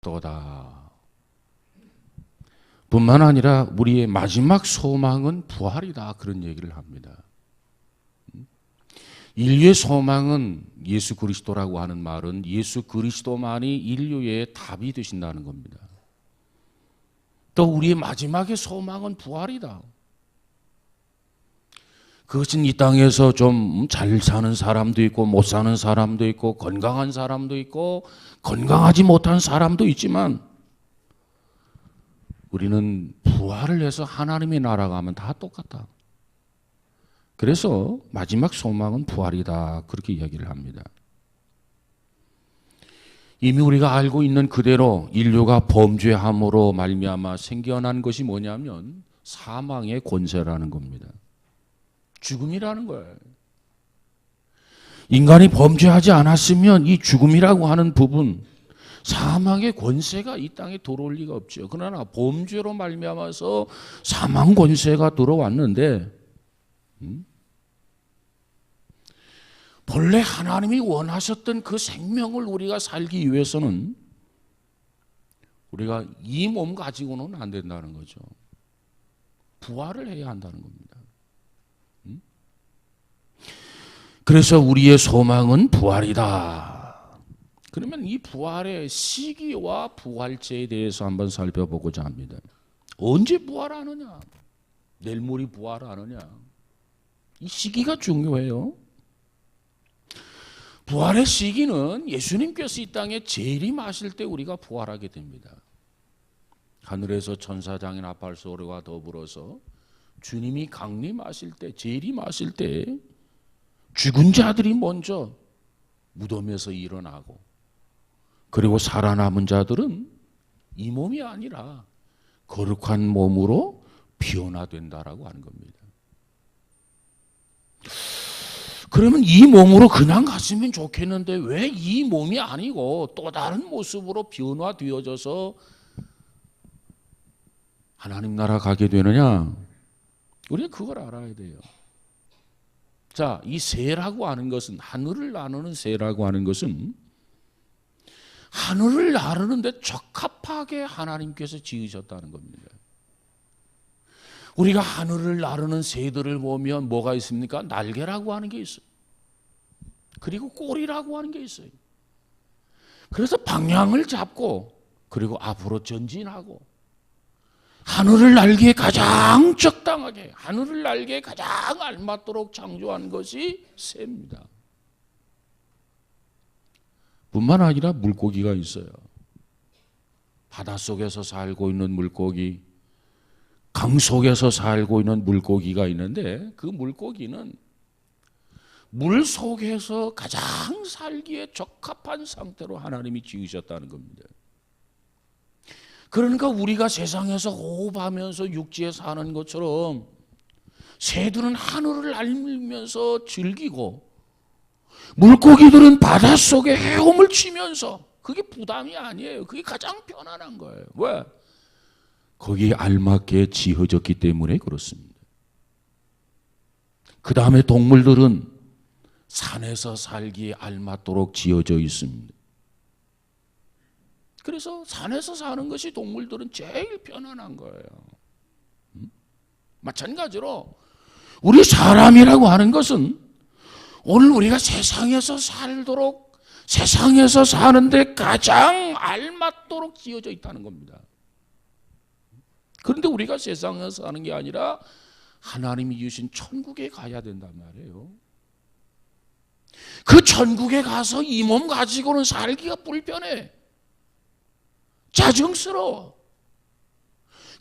또다. 뿐만 아니라 우리의 마지막 소망은 부활이다. 그런 얘기를 합니다. 인류의 소망은 예수 그리스도라고 하는 말은 예수 그리스도만이 인류의 답이 되신다는 겁니다. 또 우리의 마지막의 소망은 부활이다. 그것은 이 땅에서 좀 잘 사는 사람도 있고 못 사는 사람도 있고 건강한 사람도 있고 건강하지 못한 사람도 있지만 우리는 부활을 해서 하나님의 나라 가면 다 똑같다. 그래서 마지막 소망은 부활이다. 그렇게 이야기를 합니다. 이미 우리가 알고 있는 그대로 인류가 범죄함으로 말미암아 생겨난 것이 뭐냐면 사망의 권세라는 겁니다. 죽음이라는 거예요. 인간이 범죄하지 않았으면 이 죽음이라고 하는 부분, 사망의 권세가 이 땅에 들어올 리가 없죠. 그러나 범죄로 말미암아서 사망 권세가 들어왔는데 본래 하나님이 원하셨던 그 생명을 우리가 살기 위해서는 우리가 이 몸 가지고는 안 된다는 거죠. 부활을 해야 한다는 겁니다. 그래서 우리의 소망은 부활이다. 그러면 이 부활의 시기와 부활체에 대해서 한번 살펴보고자 합니다. 언제 부활하느냐? 내일 모레 부활하느냐? 이 시기가 중요해요. 부활의 시기는 예수님께서 이 땅에 재림하실 때 우리가 부활하게 됩니다. 하늘에서 천사장인 나팔 소리와 더불어서 주님이 강림하실 때, 재림하실 때 죽은 자들이 먼저 무덤에서 일어나고 그리고 살아남은 자들은 이 몸이 아니라 거룩한 몸으로 변화된다라고 하는 겁니다. 그러면 이 몸으로 그냥 갔으면 좋겠는데 왜 이 몸이 아니고 또 다른 모습으로 변화되어져서 하나님 나라 가게 되느냐? 우리가 그걸 알아야 돼요. 자, 이 세라고 하는 것은, 하늘을 나누는 세라고 하는 것은 하늘을 나르는데 적합하게 하나님께서 지으셨다는 겁니다. 우리가 하늘을 나르는 새들을 보면 뭐가 있습니까? 날개라고 하는 게 있어요. 그리고 꼬리라고 하는 게 있어요. 그래서 방향을 잡고 그리고 앞으로 전진하고 하늘을 날기에 가장 적당하게, 하늘을 날기에 가장 알맞도록 창조한 것이 새입니다. 뿐만 아니라 물고기가 있어요. 바닷속에서 살고 있는 물고기, 강 속에서 살고 있는 물고기가 있는데 그 물고기는 물 속에서 가장 살기에 적합한 상태로 하나님이 지으셨다는 겁니다. 그러니까 우리가 세상에서 호흡하면서 육지에 사는 것처럼 새들은 하늘을 날면서 즐기고 물고기들은 바닷속에 헤엄을 치면서, 그게 부담이 아니에요. 그게 가장 편안한 거예요. 왜? 거기에 알맞게 지어졌기 때문에 그렇습니다. 그 다음에 동물들은 산에서 살기에 알맞도록 지어져 있습니다. 그래서 산에서 사는 것이 동물들은 제일 편안한 거예요. 마찬가지로 우리 사람이라고 하는 것은 오늘 우리가 세상에서 살도록, 세상에서 사는데 가장 알맞도록 지어져 있다는 겁니다. 그런데 우리가 세상에서 사는 게 아니라 하나님이 주신 천국에 가야 된단 말이에요. 그 천국에 가서 이 몸 가지고는 살기가 불편해. 자정스러워.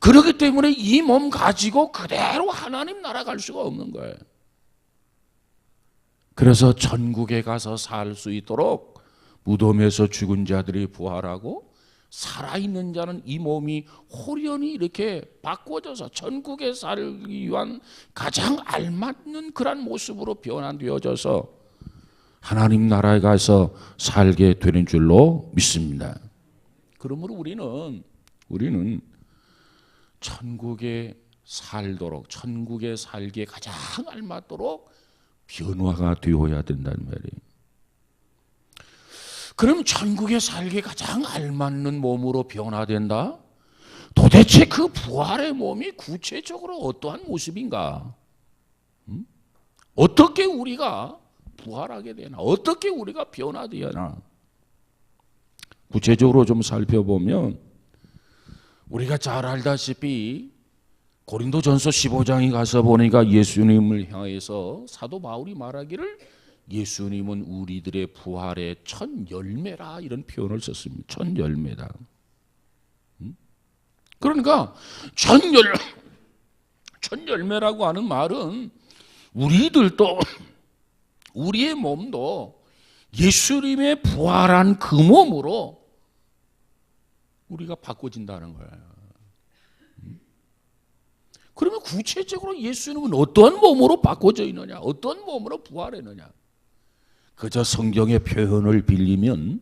그렇기 때문에 이 몸 가지고 그대로 하나님 나라 갈 수가 없는 거예요. 그래서 천국에 가서 살 수 있도록 무덤에서 죽은 자들이 부활하고 살아있는 자는 이 몸이 호련히 이렇게 바꿔져서 천국에 살기 위한 가장 알맞는 그런 모습으로 변화되어져서 하나님 나라에 가서 살게 되는 줄로 믿습니다. 그러므로 우리는 천국에 살도록, 천국에 살기에 가장 알맞도록 변화가 되어야 된다는 말이에요. 그럼 천국에 살기 가장 알맞는 몸으로 변화된다? 도대체 그 부활의 몸이 구체적으로 어떠한 모습인가? 어떻게 우리가 부활하게 되나? 어떻게 우리가 변화되나? 구체적으로 좀 살펴보면 우리가 잘 알다시피 고린도전서 15장에 가서 보니까 예수님을 향해서 사도 바울이 말하기를 예수님은 우리들의 부활의 첫 열매라 이런 표현을 썼습니다. 첫 열매다. 그러니까 첫 열매라고 하는 말은 우리들도 우리의 몸도 예수님의 부활한 그 몸으로 우리가 바꿔진다는 거예요. 그러면 구체적으로 예수님은 어떤 몸으로 바꿔져 있느냐? 어떤 몸으로 부활했느냐? 그저 성경의 표현을 빌리면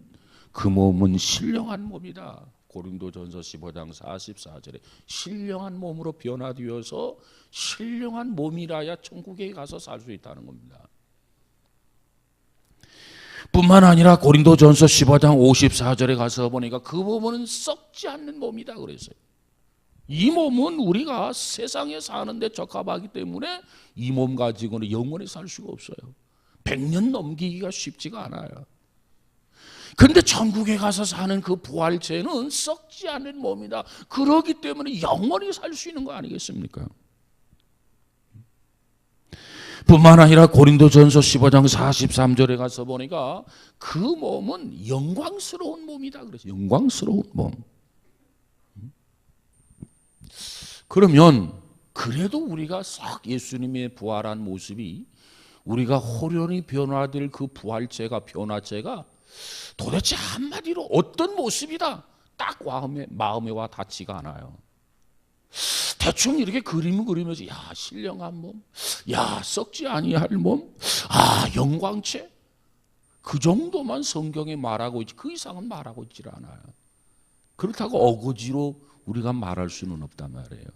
그 몸은 신령한 몸이다. 고린도전서 15장 44절에 신령한 몸으로 변화되어서 신령한 몸이라야 천국에 가서 살 수 있다는 겁니다. 뿐만 아니라 고린도전서 15장 54절에 가서 보니까 그 몸은 썩지 않는 몸이다 그랬어요. 이 몸은 우리가 세상에 사는데 적합하기 때문에 이 몸 가지고는 영원히 살 수가 없어요. 100년 넘기기가 쉽지가 않아요. 그런데 천국에 가서 사는 그 부활체는 썩지 않는 몸이다. 그렇기 때문에 영원히 살 수 있는 거 아니겠습니까? 뿐만 아니라 고린도전서 15장 43절에 가서 보니까 그 몸은 영광스러운 몸이다 그랬어요. 영광스러운 몸. 그러면 그래도 우리가 싹 예수님의 부활한 모습이 우리가 호련히 변화될 그 부활체가 변화체가 도대체 한마디로 어떤 모습이다 딱 마음에 와 닿지가 않아요. 대충 이렇게 그림을 그리면서 야 신령한 몸, 야 썩지 아니할 몸, 아 영광체 그 정도만 성경에 말하고 있지 그 이상은 말하고 있질 않아요. 그렇다고 어거지로 우리가 말할 수는 없단 말이에요.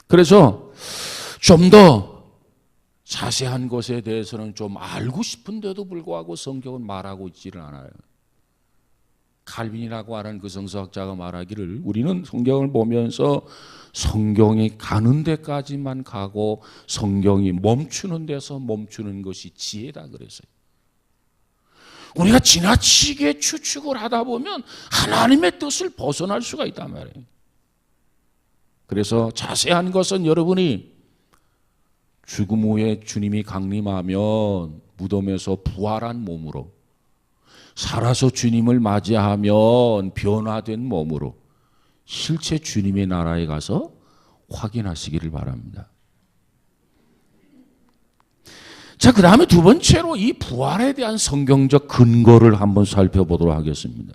그래서 좀 더 자세한 것에 대해서는 좀 알고 싶은데도 불구하고 성경은 말하고 있지를 않아요. 칼빈이라고 하는 그 성서학자가 말하기를 우리는 성경을 보면서 성경이 가는 데까지만 가고 성경이 멈추는 데서 멈추는 것이 지혜다 그랬어요. 우리가 지나치게 추측을 하다 보면 하나님의 뜻을 벗어날 수가 있단 말이에요. 그래서 자세한 것은 여러분이 죽음 후에 주님이 강림하면 무덤에서 부활한 몸으로 살아서 주님을 맞이하면 변화된 몸으로 실제 주님의 나라에 가서 확인하시기를 바랍니다. 자, 그 다음에 두 번째로 이 부활에 대한 성경적 근거를 한번 살펴보도록 하겠습니다.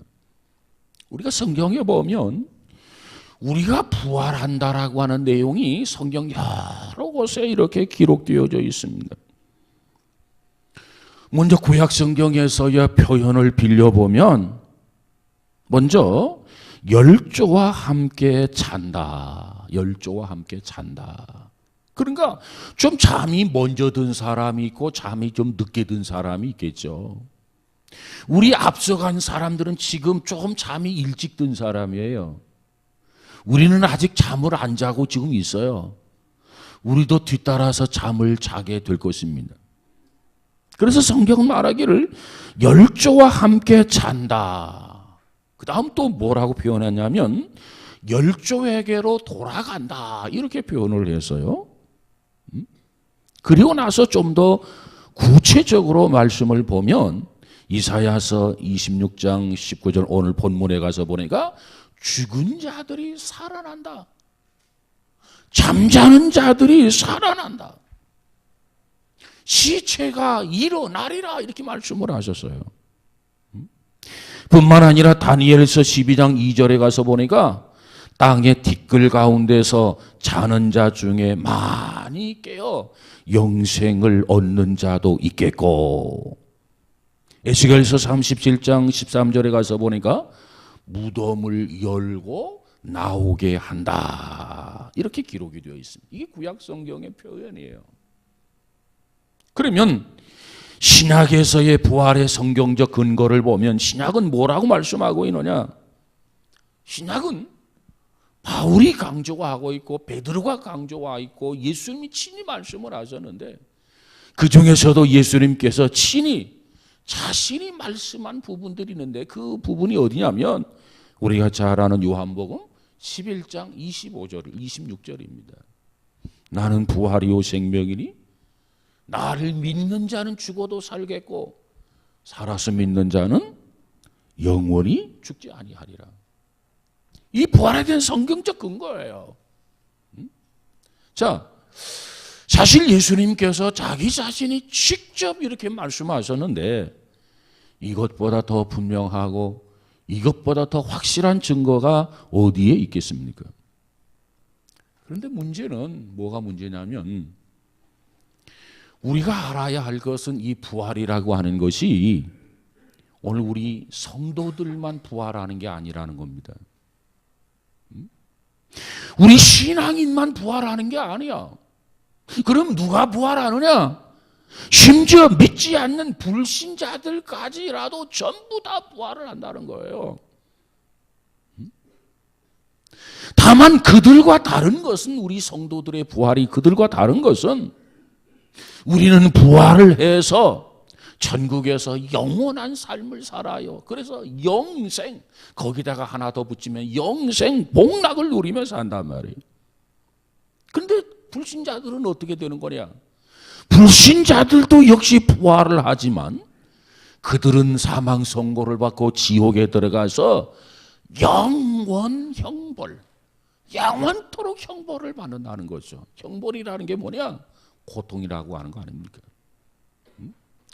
우리가 성경에 보면 우리가 부활한다라고 하는 내용이 성경 여러 곳에 이렇게 기록되어져 있습니다. 먼저 구약 성경에서의 표현을 빌려보면 먼저 열조와 함께 잔다. 열조와 함께 잔다. 그러니까 좀 잠이 먼저 든 사람이 있고 잠이 좀 늦게 든 사람이 있겠죠. 우리 앞서간 사람들은 지금 조금 잠이 일찍 든 사람이에요. 우리는 아직 잠을 안 자고 지금 있어요. 우리도 뒤따라서 잠을 자게 될 것입니다. 그래서 성경은 말하기를 열조와 함께 잔다. 그 다음 또 뭐라고 표현하냐면 열조에게로 돌아간다. 이렇게 표현을 했어요. 그리고 나서 좀 더 구체적으로 말씀을 보면 이사야서 26장 19절 오늘 본문에 가서 보니까 죽은 자들이 살아난다. 잠자는 자들이 살아난다. 시체가 일어나리라 이렇게 말씀을 하셨어요. 뿐만 아니라 다니엘서 12장 2절에 가서 보니까 땅의 티끌 가운데서 자는 자 중에 많이 깨어 영생을 얻는 자도 있겠고 에스겔서 37장 13절에 가서 보니까 무덤을 열고 나오게 한다. 이렇게 기록이 되어 있습니다. 이게 구약 성경의 표현이에요. 그러면 신약에서의 부활의 성경적 근거를 보면 신약은 뭐라고 말씀하고 있느냐? 신약은 바울이 강조하고 있고 베드로가 강조하고 있고 예수님이 친히 말씀을 하셨는데, 그 중에서도 예수님께서 친히 자신이 말씀한 부분들이 있는데, 그 부분이 어디냐면 우리가 잘 아는 요한복음 11장 25절, 26절입니다. 나는 부활이요 생명이니 나를 믿는 자는 죽어도 살겠고 살아서 믿는 자는 영원히 죽지 아니하리라. 이 부활에 대한 성경적 근거예요. 자, 사실 예수님께서 자기 자신이 직접 이렇게 말씀하셨는데 이것보다 더 분명하고 이것보다 더 확실한 증거가 어디에 있겠습니까? 그런데 문제는 뭐가 문제냐면, 우리가 알아야 할 것은 이 부활이라고 하는 것이 오늘 우리 성도들만 부활하는 게 아니라는 겁니다. 우리 신앙인만 부활하는 게 아니야. 그럼 누가 부활하느냐? 심지어 믿지 않는 불신자들까지라도 전부 다 부활을 한다는 거예요. 다만 그들과 다른 것은, 우리 성도들의 부활이 그들과 다른 것은, 우리는 부활을 해서 천국에서 영원한 삶을 살아요. 그래서 영생, 거기다가 하나 더 붙이면 영생 복락을 누리며 산단 말이에요. 그런데 불신자들은 어떻게 되는 거냐? 불신자들도 역시 부활을 하지만 그들은 사망 선고를 받고 지옥에 들어가서 영원 형벌, 영원토록 형벌을 받는다는 거죠. 형벌이라는 게 뭐냐? 고통이라고 하는 거 아닙니까?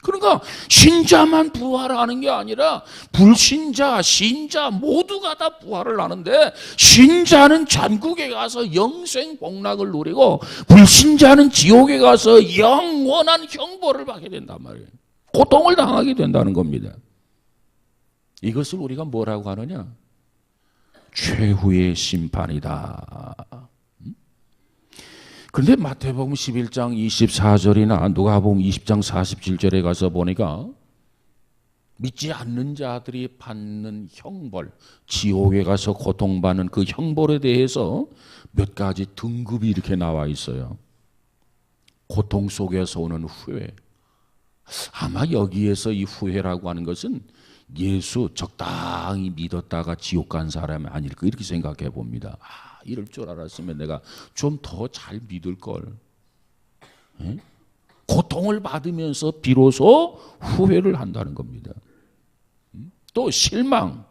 그러니까 신자만 부활하는 게 아니라 불신자, 신자 모두가 다 부활을 하는데, 신자는 천국에 가서 영생 복락을 누리고 불신자는 지옥에 가서 영원한 형벌을 받게 된단 말이에요. 고통을 당하게 된다는 겁니다. 이것을 우리가 뭐라고 하느냐? 최후의 심판이다. 그런데 마태복음 11장 24절이나 누가복음 20장 47절에 가서 보니까 믿지 않는 자들이 받는 형벌, 지옥에 가서 고통받는 그 형벌에 대해서 몇 가지 등급이 이렇게 나와 있어요. 고통 속에서 오는 후회. 아마 여기에서 이 후회라고 하는 것은 예수 적당히 믿었다가 지옥 간 사람이 아닐까, 이렇게 생각해 봅니다. 이럴 줄 알았으면 내가 좀 더 잘 믿을 걸. 고통을 받으면서 비로소 후회를 한다는 겁니다. 또 실망,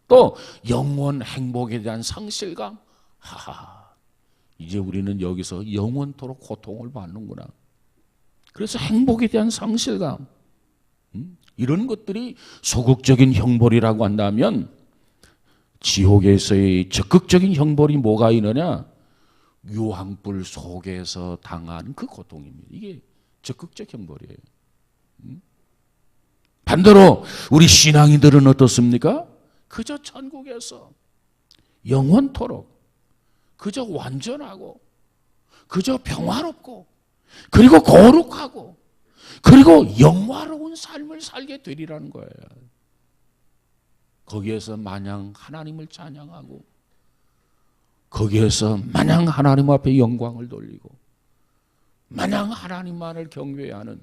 또 영원 행복에 대한 상실감. 이제 우리는 여기서 영원토록 고통을 받는구나. 그래서 행복에 대한 상실감, 이런 것들이 소극적인 형벌이라고 한다면, 지옥에서의 적극적인 형벌이 뭐가 있느냐? 유황불 속에서 당한 그 고통입니다. 이게 적극적 형벌이에요. 반대로 우리 신앙인들은 어떻습니까? 그저 천국에서 영원토록 그저 완전하고 그저 평화롭고 그리고 거룩하고 그리고 영화로운 삶을 살게 되리라는 거예요. 거기에서 마냥 하나님을 찬양하고 거기에서 마냥 하나님 앞에 영광을 돌리고 마냥 하나님만을 경외하는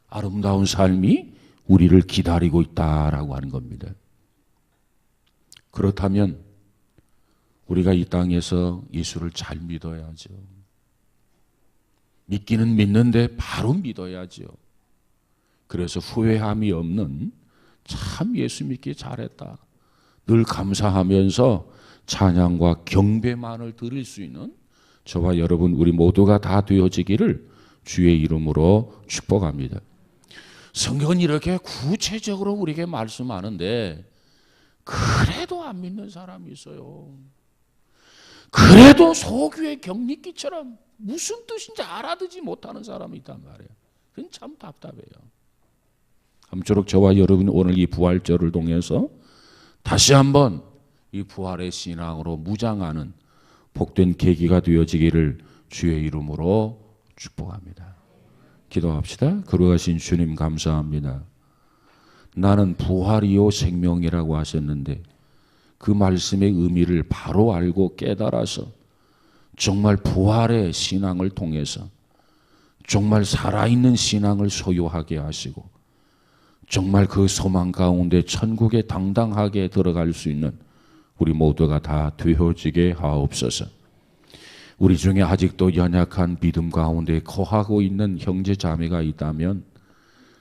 아름다운 삶이 우리를 기다리고 있다라고 하는 겁니다. 그렇다면 우리가 이 땅에서 예수를 잘 믿어야죠. 믿기는 믿는데 바로 믿어야죠. 그래서 후회함이 없는, 참 예수 믿기 잘했다, 늘 감사하면서 찬양과 경배만을 드릴 수 있는 저와 여러분 우리 모두가 다 되어지기를 주의 이름으로 축복합니다. 성경은 이렇게 구체적으로 우리에게 말씀하는데 그래도 안 믿는 사람이 있어요. 그래도 소규의 격리기처럼 무슨 뜻인지 알아듣지 못하는 사람이 있단 말이에요. 그건 참 답답해요. 아무쪼록 저와 여러분 오늘 이 부활절을 통해서 다시 한번 이 부활의 신앙으로 무장하는 복된 계기가 되어지기를 주의 이름으로 축복합니다. 기도합시다. 걸어가신 주님 감사합니다. 나는 부활이요 생명이라고 하셨는데 그 말씀의 의미를 바로 알고 깨달아서 정말 부활의 신앙을 통해서 정말 살아있는 신앙을 소유하게 하시고 정말 그 소망 가운데 천국에 당당하게 들어갈 수 있는 우리 모두가 다 되어지게 하옵소서. 우리 중에 아직도 연약한 믿음 가운데 거하고 있는 형제 자매가 있다면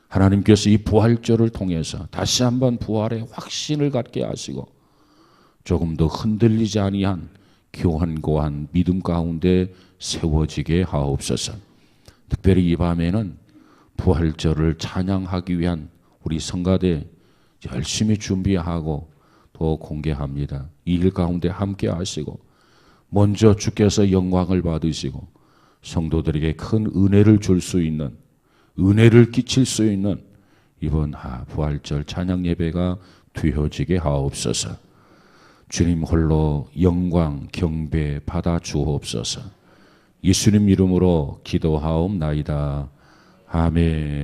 하나님께서 이 부활절을 통해서 다시 한번 부활의 확신을 갖게 하시고 조금 더 흔들리지 아니한 교환고한 믿음 가운데 세워지게 하옵소서. 특별히 이 밤에는 부활절을 찬양하기 위한 우리 성가대 열심히 준비하고 또 공개합니다. 이 일 가운데 함께 하시고 먼저 주께서 영광을 받으시고 성도들에게 큰 은혜를 줄 수 있는, 은혜를 끼칠 수 있는 이번 부활절 찬양 예배가 되어지게 하옵소서. 주님 홀로 영광 경배 받아 주옵소서. 예수님 이름으로 기도하옵나이다. 아멘.